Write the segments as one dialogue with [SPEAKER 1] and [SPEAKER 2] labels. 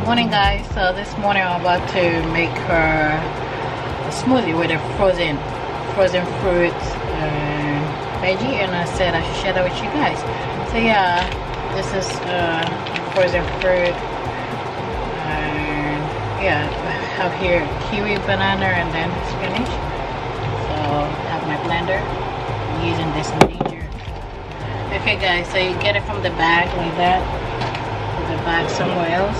[SPEAKER 1] Morning guys, so this morning I'm about to make a smoothie with a frozen fruit and veggie, and I said I should share that with you guys. So yeah, this is frozen fruit, and yeah, I have here kiwi, banana, and then spinach. So I have my blender. I'm using this major. Okay guys, so you get it from the bag like that. Put the bag somewhere else.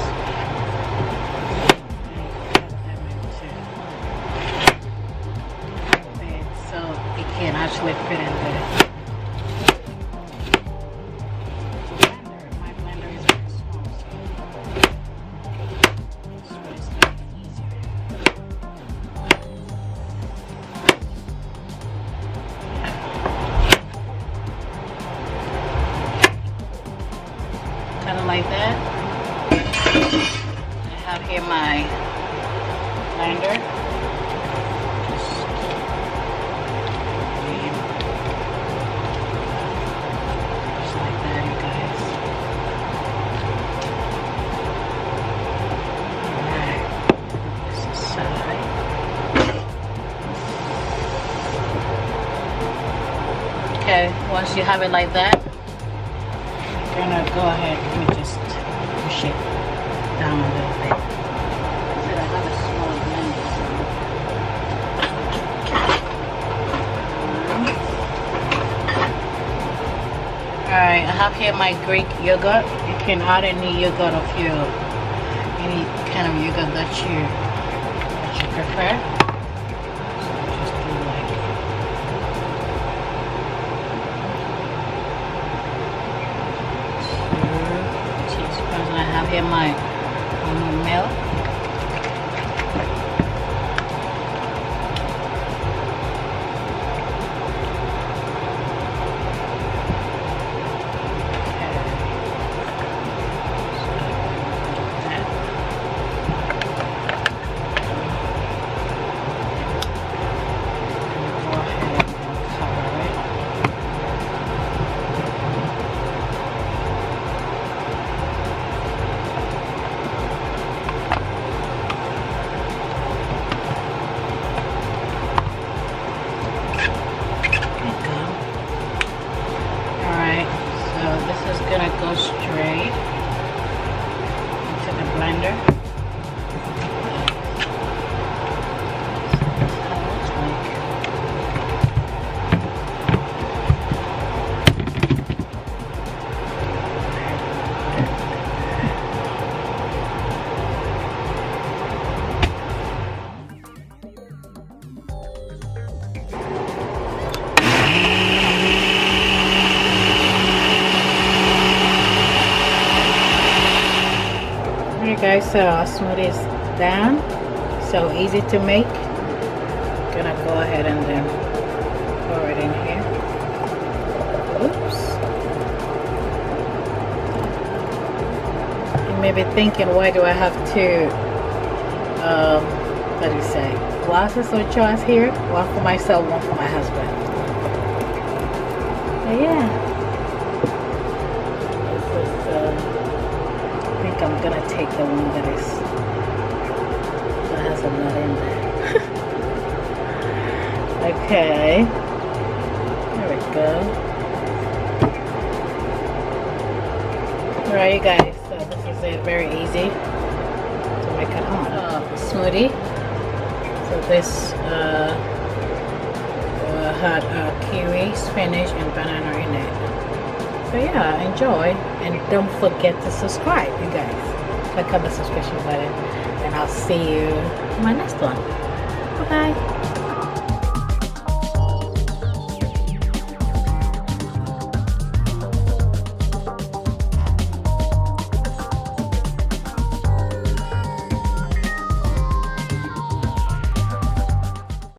[SPEAKER 1] Can actually fit in there. My blender is very small, so it's not easier. Kind of like that. I have here my blender. Okay, once you have it like that, you're gonna go ahead and just push it down a little bit. So I have a small blender. Alright, I have here my Greek yogurt. You can add any yogurt of your, any kind of yogurt that you prefer. I have here my milk. Gonna go straight into the blender. Alright guys, so our smoothie is done. So easy to make. Gonna go ahead and then pour it in here. Oops. You may be thinking, why do I have two what do you say, glasses or jars here? One for myself, one for my husband. But yeah, this is I'm gonna take the one that has a lot in there. Okay, there we go. Alright you guys, so this is it, very easy to make at home. Smoothie. So this had kiwi, spinach, and banana in it. So yeah, enjoy, and don't forget to subscribe, you guys. Click on the subscription button, and I'll see you in my next one. Bye bye.